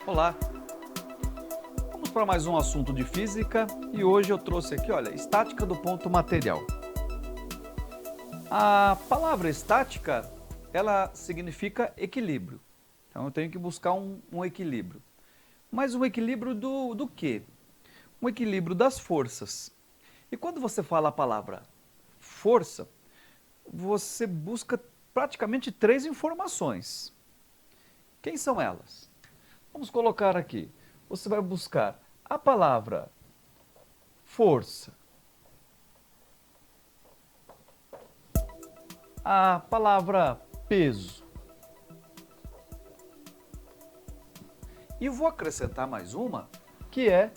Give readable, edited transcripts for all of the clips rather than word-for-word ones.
Olá, vamos para mais um assunto de física e hoje eu trouxe aqui, olha, estática do ponto material. A palavra estática, ela significa equilíbrio, então eu tenho que buscar um equilíbrio. Mas um equilíbrio do quê? Um equilíbrio das forças. E quando você fala a palavra força, você busca praticamente três informações. Quem são elas? Vamos colocar aqui. Você vai buscar a palavra força, a palavra peso. E vou acrescentar mais uma, que é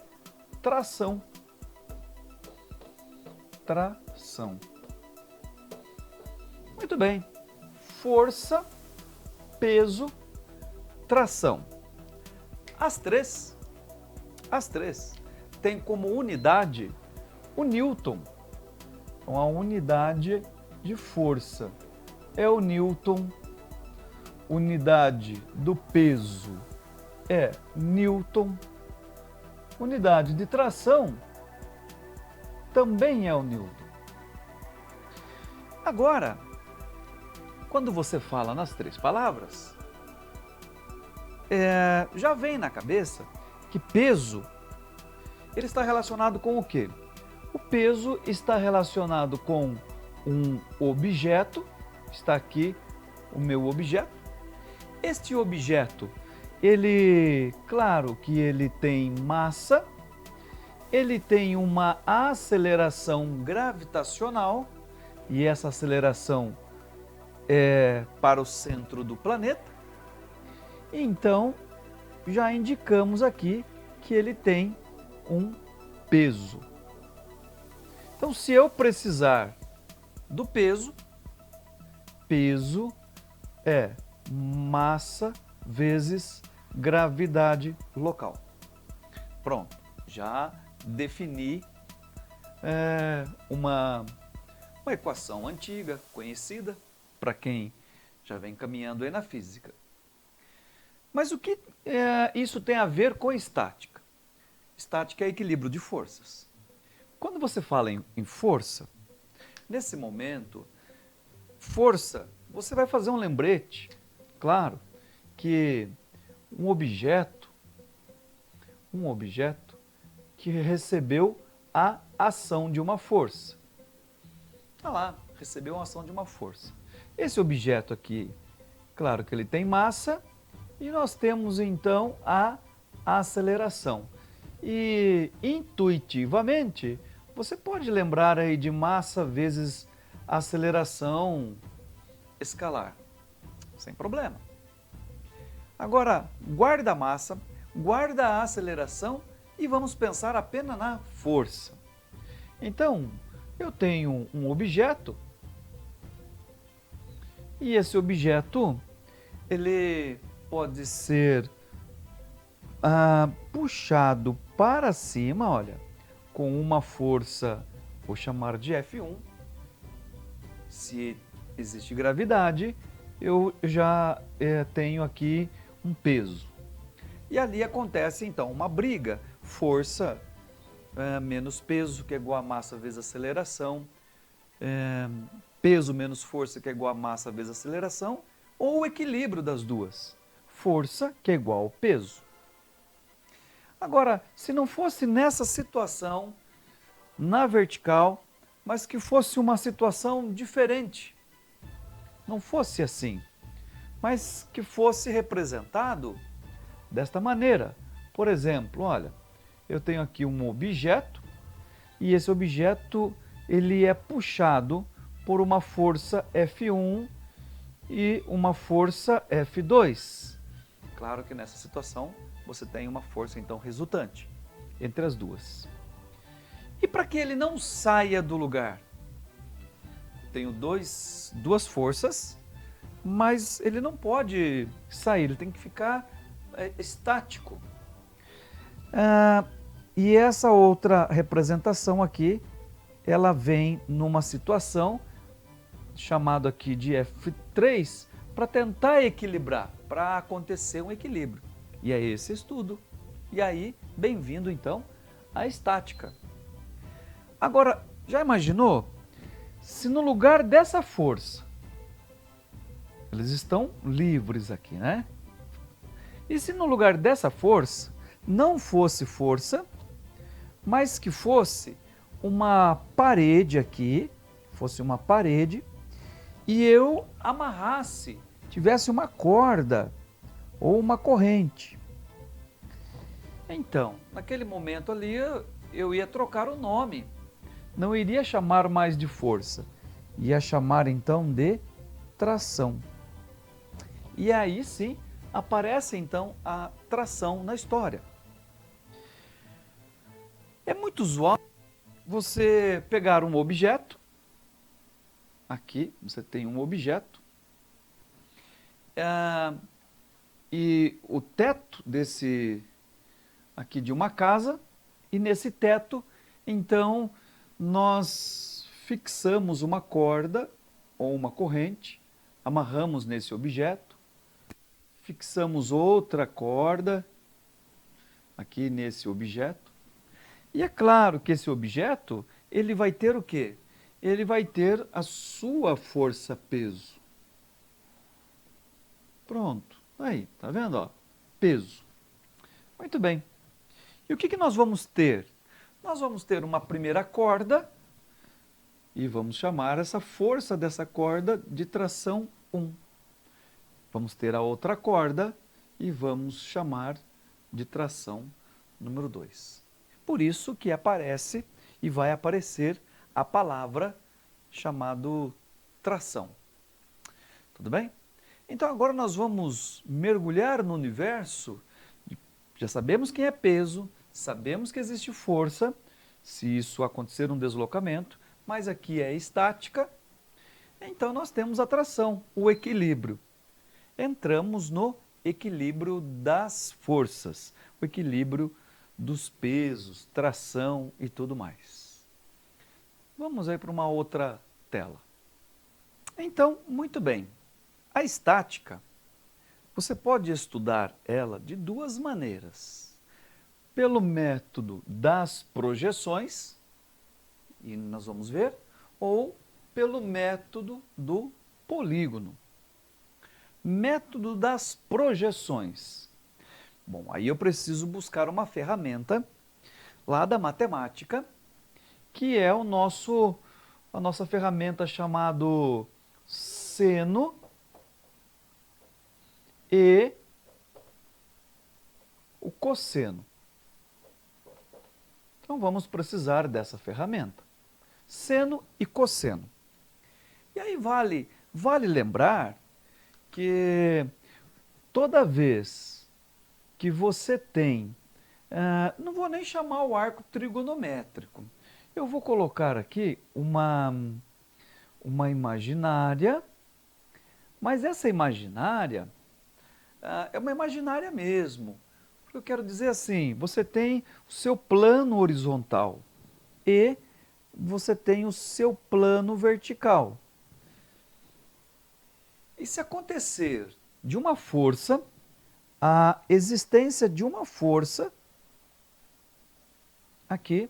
tração. Tração. Muito bem. Força, peso, tração. As três têm como unidade o Newton. Então, a unidade de força é o Newton, unidade do peso é Newton, unidade de tração também é o Newton. Agora, quando você fala nas três palavras, já vem na cabeça que peso, ele está relacionado com o quê? O peso está relacionado com um objeto, está aqui o meu objeto. Este objeto, claro que ele tem massa, ele tem uma aceleração gravitacional, e essa aceleração é para o centro do planeta. Então, já indicamos aqui que ele tem um peso. Então, se eu precisar do peso, peso é massa vezes gravidade local. Pronto, já defini uma equação antiga, conhecida, para quem já vem caminhando aí na física. Mas o que isso tem a ver com estática? Estática é equilíbrio de forças. Quando você fala em força, nesse momento, força, você vai fazer um lembrete, claro, que um objeto que recebeu a ação de uma força. Tá lá, recebeu a ação de uma força. Esse objeto aqui, claro que ele tem massa, e nós temos então a aceleração. E intuitivamente, você pode lembrar aí de massa vezes aceleração escalar, sem problema. Agora, guarda a massa, guarda a aceleração e vamos pensar apenas na força. Então, eu tenho um objeto e esse objeto, ele pode ser puxado para cima, olha, com uma força, vou chamar de F1. Se existe gravidade, eu já tenho aqui um peso. E ali acontece então uma briga, força menos peso, que é igual a massa vezes aceleração, peso menos força, que é igual a massa vezes aceleração, ou o equilíbrio das duas, força, que é igual ao peso. Agora, se não fosse nessa situação, na vertical, mas que fosse uma situação diferente, não fosse assim, mas que fosse representado desta maneira. Por exemplo, olha, eu tenho aqui um objeto e esse objeto ele é puxado por uma força F1 e uma força F2. Claro que nessa situação você tem uma força então resultante entre as duas. E para que ele não saia do lugar, tenho duas forças, mas ele não pode sair, ele tem que ficar estático. E essa outra representação aqui, ela vem numa situação chamada aqui de F3 para tentar equilibrar, para acontecer um equilíbrio. E é esse estudo. E aí, bem-vindo então à estática. Agora, já imaginou? Se no lugar dessa força, eles estão livres aqui, né? E se no lugar dessa força não fosse força, mas que fosse uma parede aqui, fosse uma parede, e eu amarrasse, tivesse uma corda ou uma corrente. Então, naquele momento ali, eu ia trocar o nome. Não iria chamar mais de força, ia chamar então de tração. E aí sim, aparece então a tração na história. É muito usual você pegar um objeto, aqui você tem um objeto, e o teto desse aqui de uma casa, e nesse teto, então, nós fixamos uma corda ou uma corrente, amarramos nesse objeto, fixamos outra corda aqui nesse objeto, e é claro que esse objeto, ele vai ter o quê? Ele vai ter a sua força-peso. Pronto, aí, tá vendo? Ó? Peso. Muito bem. E o que nós vamos ter? Nós vamos ter uma primeira corda e vamos chamar essa força dessa corda de tração 1. Vamos ter a outra corda e vamos chamar de tração número 2. Por isso que aparece e vai aparecer a palavra chamado tração. Tudo bem? Então agora nós vamos mergulhar no universo. Já sabemos quem é peso, sabemos que existe força, se isso acontecer um deslocamento, mas aqui é estática, então nós temos a tração, o equilíbrio. Entramos no equilíbrio das forças, o equilíbrio dos pesos, tração e tudo mais. Vamos aí para uma outra tela. Então, muito bem, a estática, você pode estudar ela de duas maneiras. Pelo método das projeções, e nós vamos ver, ou pelo método do polígono. Método das projeções. Bom, aí eu preciso buscar uma ferramenta lá da matemática, que é a nossa ferramenta chamado seno e o cosseno. Então vamos precisar dessa ferramenta, seno e cosseno. E aí vale lembrar que toda vez que você tem, não vou nem chamar o arco trigonométrico, eu vou colocar aqui uma imaginária, mas essa imaginária é uma imaginária mesmo. Eu quero dizer assim, você tem o seu plano horizontal e você tem o seu plano vertical. E se acontecer de uma força, a existência de uma força, aqui,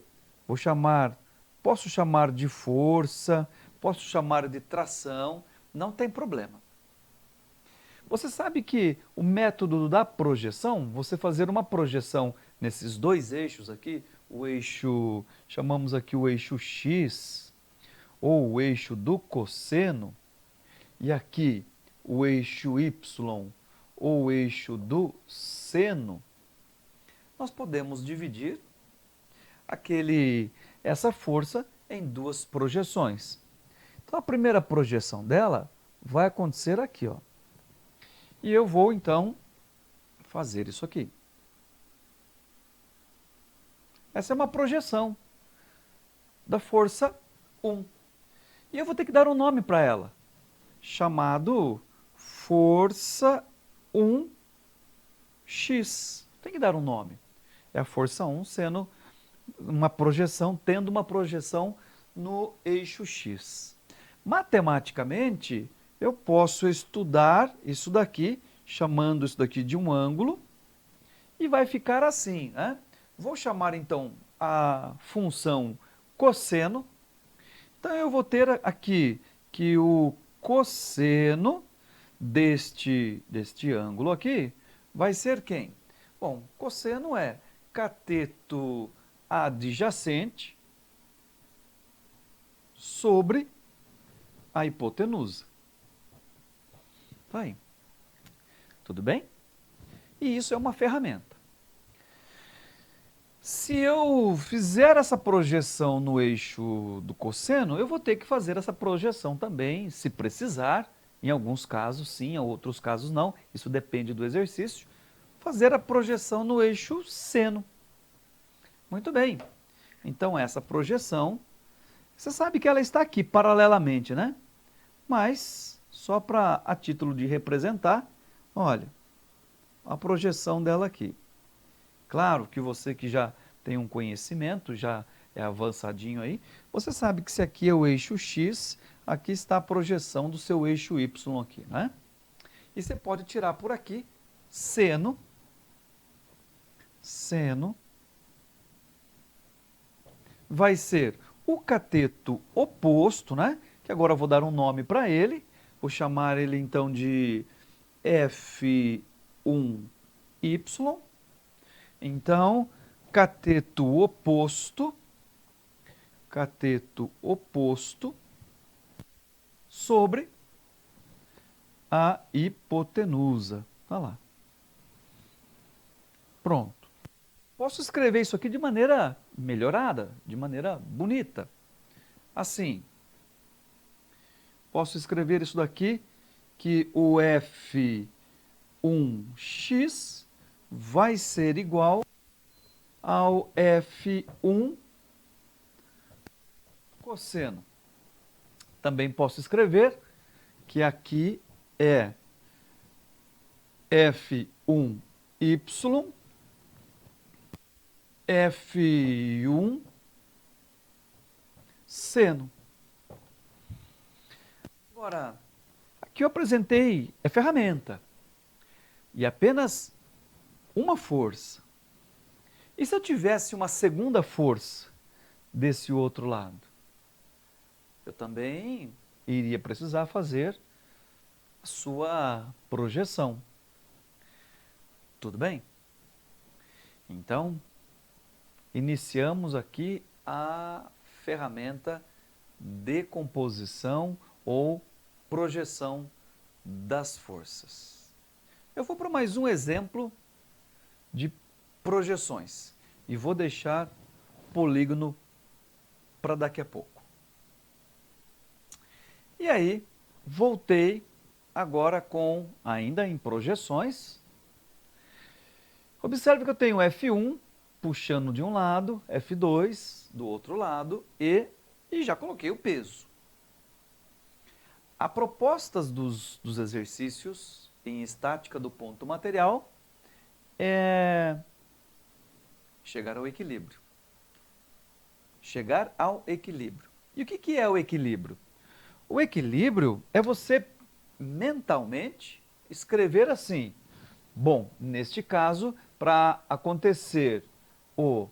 posso chamar de força, posso chamar de tração, não tem problema. Você sabe que o método da projeção, você fazer uma projeção nesses dois eixos aqui, o eixo, chamamos aqui o eixo X, ou o eixo do cosseno, e aqui o eixo Y, ou o eixo do seno, nós podemos dividir essa força em duas projeções. Então a primeira projeção dela vai acontecer aqui, ó. E eu vou, então, fazer isso aqui. Essa é uma projeção da força 1. E eu vou ter que dar um nome para ela, chamado força 1x. Tem que dar um nome. É a força 1 sendo uma projeção, tendo uma projeção no eixo X. Matematicamente, eu posso estudar isso daqui, chamando isso daqui de um ângulo, e vai ficar assim, né? Vou chamar então a função cosseno. Então eu vou ter aqui que o cosseno deste ângulo aqui vai ser quem? Bom, cosseno é cateto adjacente sobre a hipotenusa. Tá aí. Tudo bem? E isso é uma ferramenta. Se eu fizer essa projeção no eixo do cosseno, eu vou ter que fazer essa projeção também, se precisar, em alguns casos sim, em outros casos não, isso depende do exercício, fazer a projeção no eixo seno. Muito bem, então essa projeção, você sabe que ela está aqui paralelamente, né? Mas, só para a título de representar, olha, a projeção dela aqui. Claro que você que já tem um conhecimento, já é avançadinho aí, você sabe que se aqui é o eixo X, aqui está a projeção do seu eixo Y aqui, né? E você pode tirar por aqui seno vai ser o cateto oposto, né? Que agora eu vou dar um nome para ele, vou chamar ele então de F1Y. Então, cateto oposto sobre a hipotenusa. Tá lá. Pronto. Posso escrever isso aqui de maneira melhorada, de maneira bonita. Assim, posso escrever isso daqui, que o F1x vai ser igual ao F1 cosseno. Também posso escrever que aqui é F1y F1 seno. Agora, aqui eu apresentei é ferramenta e apenas uma força. E se eu tivesse uma segunda força desse outro lado? Eu também iria precisar fazer a sua projeção. Tudo bem? Então, iniciamos aqui a ferramenta decomposição ou projeção das forças. Eu vou para mais um exemplo de projeções e vou deixar polígono para daqui a pouco. E aí, voltei agora com, ainda em projeções. Observe que eu tenho F1 puxando de um lado, F2 do outro lado e já coloquei o peso. A proposta dos exercícios em estática do ponto material é chegar ao equilíbrio. Chegar ao equilíbrio. E o que é o equilíbrio? O equilíbrio é você mentalmente escrever assim. Bom, neste caso, para acontecer o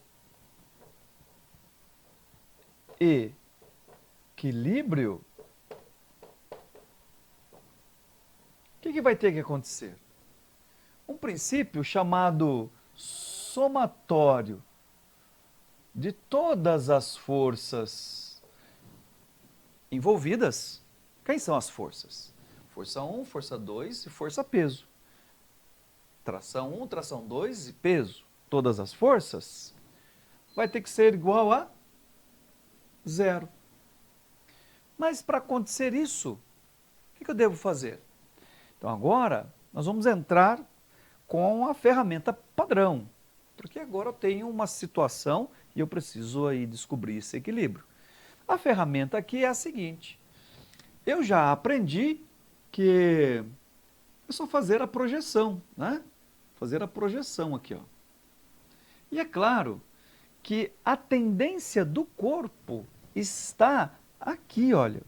equilíbrio, o que vai ter que acontecer? Um princípio chamado somatório de todas as forças envolvidas. Quem são as forças? Força 1, força 2 e força peso. Tração 1, tração 2 e peso. Todas as forças vai ter que ser igual a 0. Mas para acontecer isso, o que eu devo fazer? Então agora nós vamos entrar com a ferramenta padrão, porque agora eu tenho uma situação e eu preciso aí descobrir esse equilíbrio. A ferramenta aqui é a seguinte, eu já aprendi que é só fazer a projeção, né? Fazer a projeção aqui, ó. E é claro que a tendência do corpo está aqui, olha,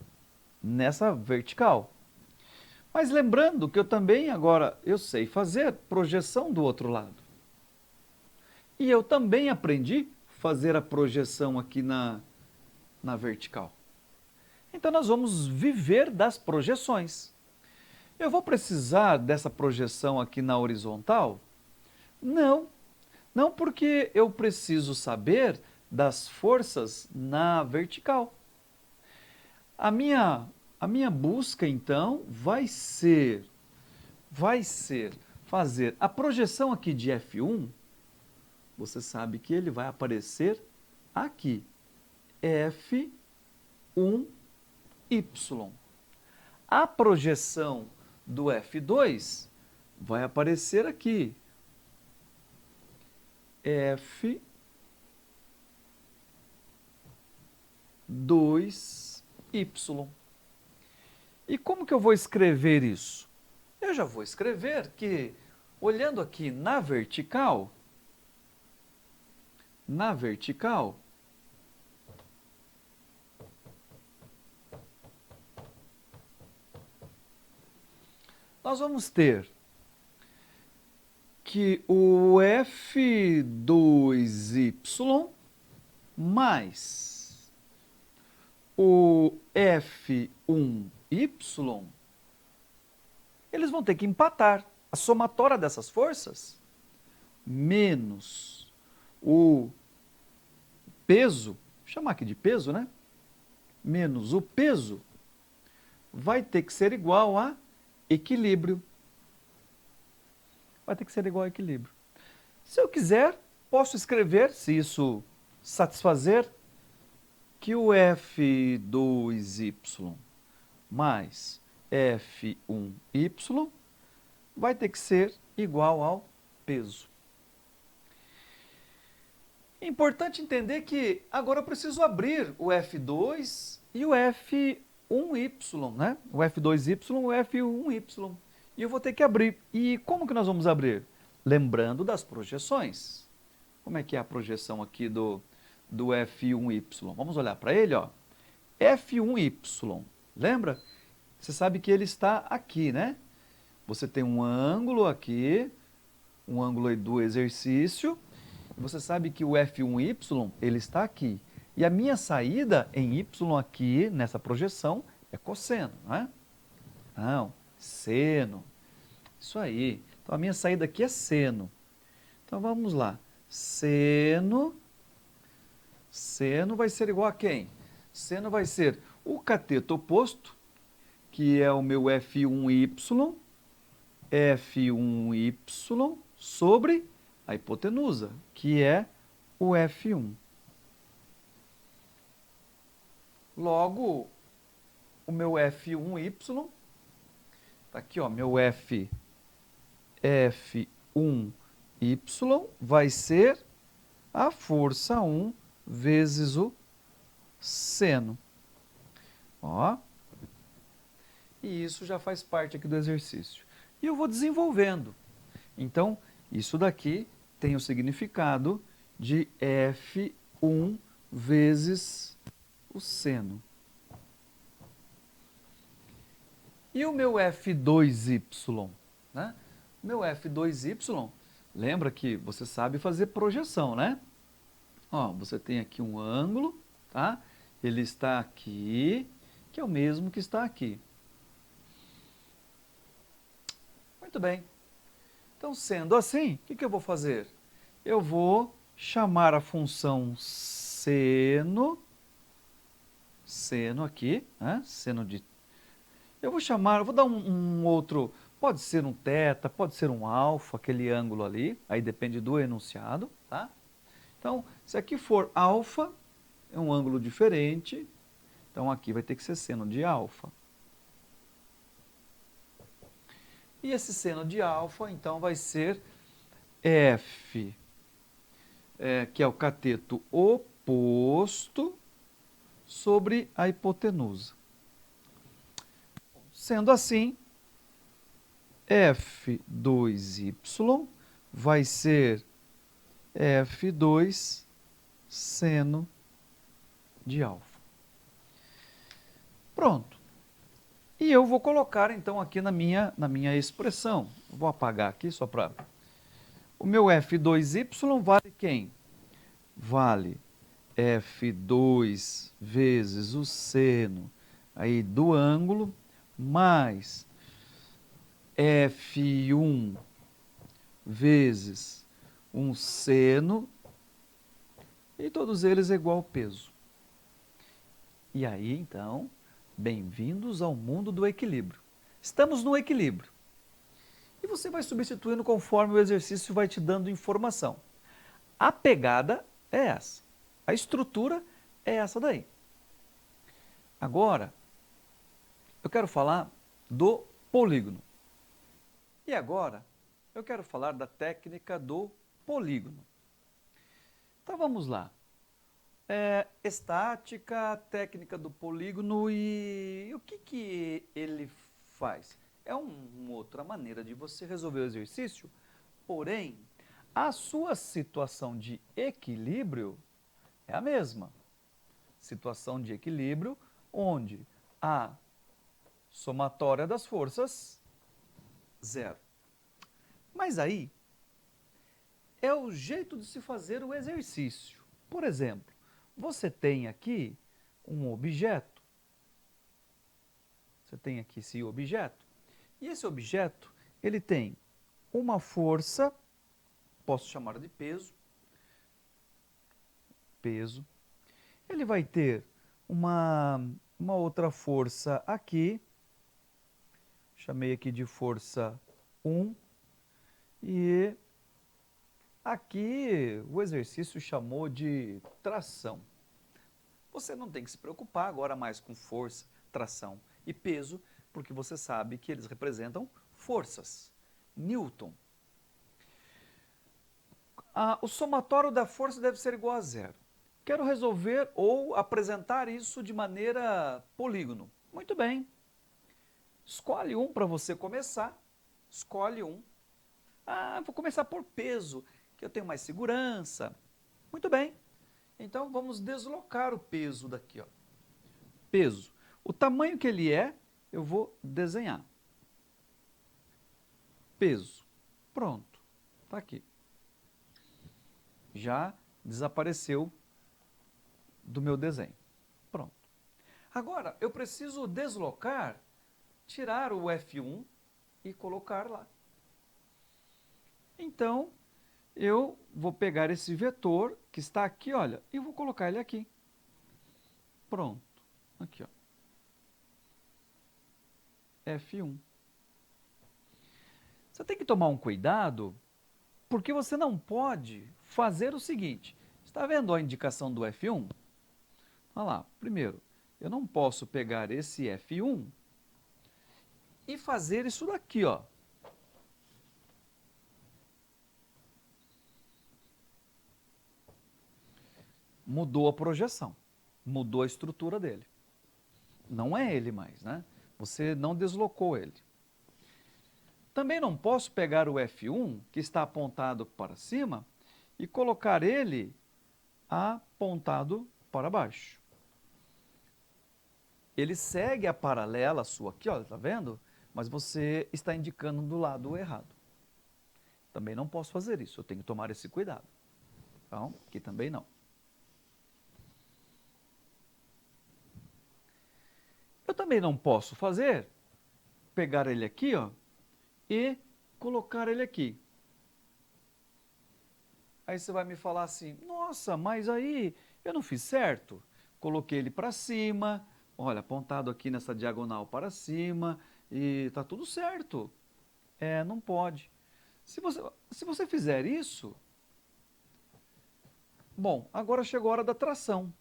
nessa vertical. Mas lembrando que eu também agora eu sei fazer projeção do outro lado. E eu também aprendi a fazer a projeção aqui na vertical. Então, nós vamos viver das projeções. Eu vou precisar dessa projeção aqui na horizontal? Não. Não, porque eu preciso saber das forças na vertical. A minha busca, então, vai ser fazer a projeção aqui de F1, você sabe que ele vai aparecer aqui, F1Y. A projeção do F2 vai aparecer aqui, F2Y. E como que eu vou escrever isso? Eu já vou escrever que, olhando aqui na vertical, nós vamos ter que o F2Y mais o F1Y, eles vão ter que empatar. A somatória dessas forças menos o peso, vou chamar aqui de peso, né? Menos o peso, vai ter que ser igual a equilíbrio. Vai ter que ser igual a equilíbrio. Se eu quiser, posso escrever, se isso satisfazer, que o F2Y mais F1Y vai ter que ser igual ao peso. É importante entender que agora eu preciso abrir o F2 e o F1Y, né? O F2Y e o F1Y. E eu vou ter que abrir. E como que nós vamos abrir? Lembrando das projeções. Como é que é a projeção aqui do F1Y? Vamos olhar para ele, ó. F1Y, lembra? Você sabe que ele está aqui, né? Você tem um ângulo aqui, um ângulo aí do exercício. Você sabe que o F1Y, ele está aqui. E a minha saída em Y aqui, nessa projeção, é cosseno, não é? Não, seno. Isso aí. Então, a minha saída aqui é seno. Então, vamos lá. Seno vai ser igual a quem? Seno vai ser o cateto oposto, que é o meu F1Y sobre a hipotenusa, que é o F1. Logo, o meu F1Y, está aqui, ó, meu F1Y vai ser a força 1 vezes o seno. Ó. E isso já faz parte aqui do exercício. E eu vou desenvolvendo. Então, isso daqui tem o significado de F1 vezes o seno. E o meu F2Y? Né? O meu F2Y, lembra que você sabe fazer projeção, né? Ó, você tem aqui um ângulo, tá? Ele está aqui, que é o mesmo que está aqui. Muito bem. Então, sendo assim, o que eu vou fazer? Eu vou chamar a função seno aqui, né? Seno de... Eu vou dar um outro, pode ser um θ, pode ser um alfa, aquele ângulo ali, aí depende do enunciado, tá? Então, se aqui for alfa, é um ângulo diferente, então aqui vai ter que ser seno de alfa. E esse seno de alfa, então, vai ser F, que é o cateto oposto, sobre a hipotenusa. Sendo assim, F2Y vai ser F2 seno de alfa. Pronto. E eu vou colocar, então, aqui na minha expressão. Vou apagar aqui só para... O meu F2Y vale quem? Vale F2 vezes o seno aí do ângulo, mais F1 vezes um seno, e todos eles é igual peso. E aí, então, bem-vindos ao mundo do equilíbrio. Estamos no equilíbrio. E você vai substituindo conforme o exercício vai te dando informação. A pegada é essa. A estrutura é essa daí. Agora, eu quero falar do polígono. E agora, eu quero falar da técnica do polígono. Então vamos lá. Estática, técnica do polígono e o que ele faz? É uma outra maneira de você resolver o exercício, porém, a sua situação de equilíbrio é a mesma. Situação de equilíbrio onde a somatória das forças, zero. Mas aí é o jeito de se fazer o exercício. Por exemplo, você tem aqui um objeto. Você tem aqui esse objeto. E esse objeto, ele tem uma força, posso chamar de peso. Peso. Ele vai ter uma outra força aqui. Chamei aqui de força 1. E aqui o exercício chamou de tração. Você não tem que se preocupar agora mais com força, tração e peso, porque você sabe que eles representam forças. Newton. O somatório da força deve ser igual a zero. Quero resolver ou apresentar isso de maneira polígono. Muito bem. Escolhe um para você começar. Escolhe um. Vou começar por peso, que eu tenho mais segurança. Muito bem. Então, vamos deslocar o peso daqui. Ó. Peso. O tamanho que ele é, eu vou desenhar. Peso. Pronto. Está aqui. Já desapareceu do meu desenho. Pronto. Agora, eu preciso deslocar, tirar o F1 e colocar lá. Então, eu vou pegar esse vetor que está aqui, olha, e vou colocar ele aqui. Pronto. Aqui, ó. F1. Você tem que tomar um cuidado, porque você não pode fazer o seguinte. Está vendo a indicação do F1? Olha lá, primeiro, eu não posso pegar esse F1 e fazer isso daqui, ó. Mudou a projeção, mudou a estrutura dele. Não é ele mais, né? Você não deslocou ele. Também não posso pegar o F1, que está apontado para cima, e colocar ele apontado para baixo. Ele segue a paralela sua aqui, olha, tá vendo? Mas você está indicando do lado errado. Também não posso fazer isso, eu tenho que tomar esse cuidado. Então, aqui também não. Eu também não posso pegar ele aqui, ó, e colocar ele aqui. Aí você vai me falar assim, nossa, mas aí eu não fiz certo. Coloquei ele para cima, olha, apontado aqui nessa diagonal para cima, e está tudo certo. Não pode. Se você fizer isso, bom, agora chegou a hora da tração.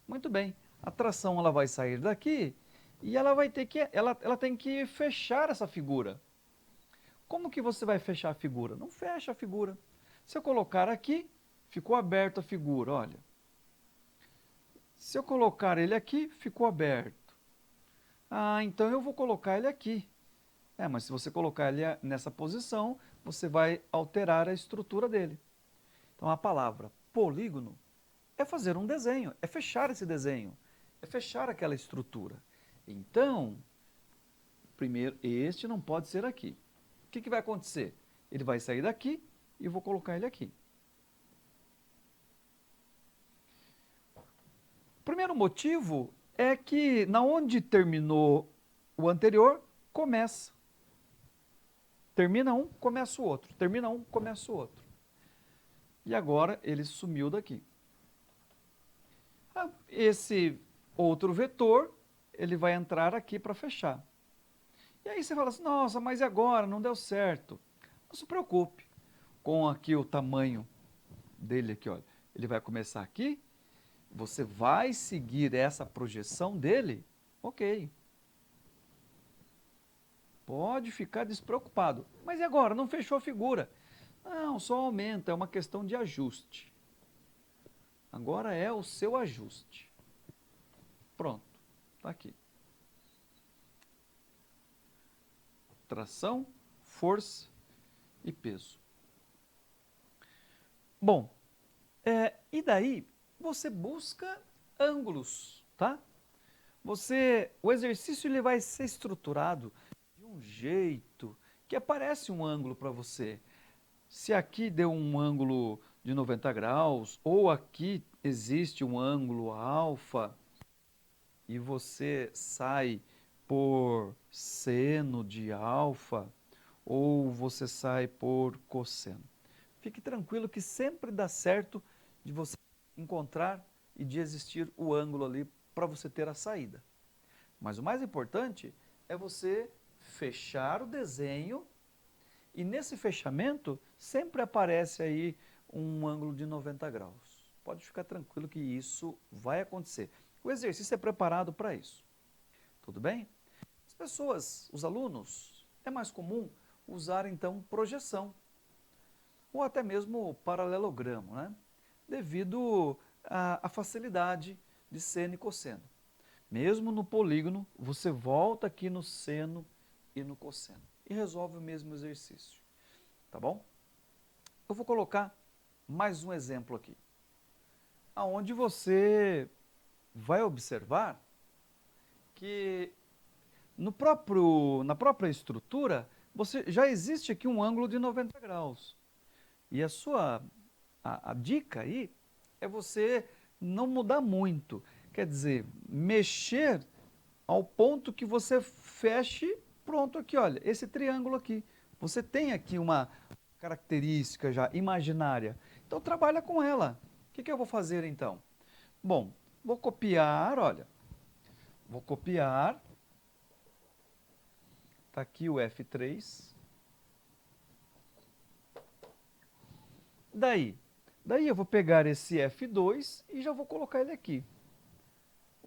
Muito bem, a tração ela vai sair daqui e ela vai ter que, ela tem que fechar essa figura. Como que você vai fechar a figura? Não fecha a figura. Se eu colocar aqui, ficou aberta a figura, olha. Se eu colocar ele aqui, ficou aberto. Então eu vou colocar ele aqui. Mas se você colocar ele nessa posição, você vai alterar a estrutura dele. Então a palavra polígono é fazer um desenho, é fechar esse desenho, é fechar aquela estrutura. Então, primeiro, este não pode ser aqui. O que vai acontecer? Ele vai sair daqui e vou colocar ele aqui. O primeiro motivo é que na onde terminou o anterior, começa. Termina um, começa o outro. Termina um, começa o outro. E agora ele sumiu daqui. Esse outro vetor, ele vai entrar aqui para fechar. E aí você fala assim, nossa, mas e agora? Não deu certo. Não se preocupe com aqui o tamanho dele aqui, olha. Ele vai começar aqui, você vai seguir essa projeção dele, ok. Pode ficar despreocupado. Mas e agora? Não fechou a figura? Não, só aumenta, é uma questão de ajuste. Agora é o seu ajuste. Pronto, está aqui. Tração, força e peso. Bom, e daí você busca ângulos, tá? O exercício ele vai ser estruturado de um jeito que aparece um ângulo para você. Se aqui deu um ângulo de 90 graus, ou aqui existe um ângulo alfa, e você sai por seno de alfa, ou você sai por cosseno. Fique tranquilo que sempre dá certo de você encontrar e de existir o ângulo ali para você ter a saída. Mas o mais importante é você fechar o desenho e nesse fechamento sempre aparece aí um ângulo de 90 graus. Pode ficar tranquilo que isso vai acontecer. O exercício é preparado para isso. Tudo bem? As pessoas, os alunos, é mais comum usar então projeção ou até mesmo paralelogramo, né? Devido à facilidade de seno e cosseno. Mesmo no polígono, você volta aqui no seno e no cosseno e resolve o mesmo exercício, tá bom? Eu vou colocar mais um exemplo aqui, aonde você vai observar que na própria estrutura, já existe aqui um ângulo de 90 graus. E a dica aí é você não mudar muito. Quer dizer, mexer ao ponto que você feche, pronto aqui, olha, esse triângulo aqui. Você tem aqui uma característica já imaginária. Então trabalha com ela. O que eu vou fazer então? Bom, vou copiar, olha. Vou copiar. Está aqui o F3. Daí eu vou pegar esse F2 e já vou colocar ele aqui.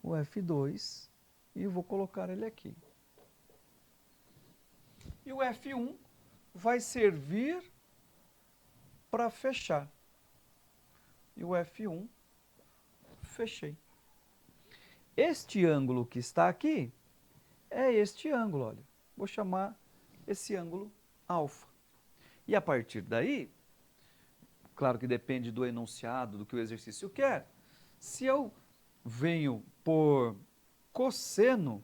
O F2 e eu vou colocar ele aqui. E o F1 vai servir para fechar. E o F1, fechei. Este ângulo que está aqui é este ângulo, olha. Vou chamar esse ângulo alfa. E a partir daí, claro que depende do enunciado, do que o exercício quer, se eu venho por cosseno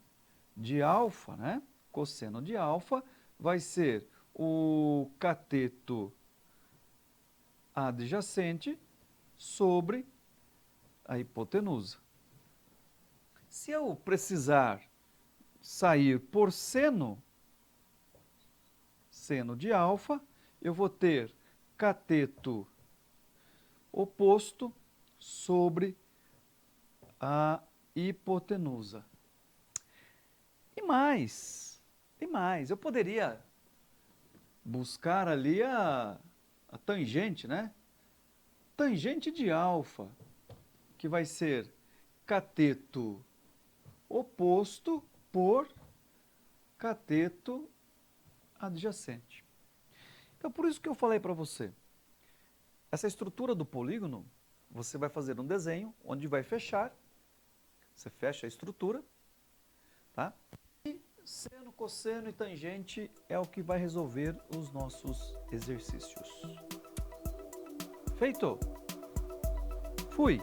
de alfa, né? Cosseno de alfa vai ser o cateto adjacente sobre a hipotenusa. Se eu precisar sair por seno de alfa, eu vou ter cateto oposto sobre a hipotenusa. E mais, eu poderia buscar ali a tangente, né? Tangente de alfa, que vai ser cateto oposto por cateto adjacente. Então, por isso que eu falei para você, essa estrutura do polígono, você vai fazer um desenho onde vai fechar, você fecha a estrutura, tá? E seno, cosseno e tangente é o que vai resolver os nossos exercícios. Feito! Fui!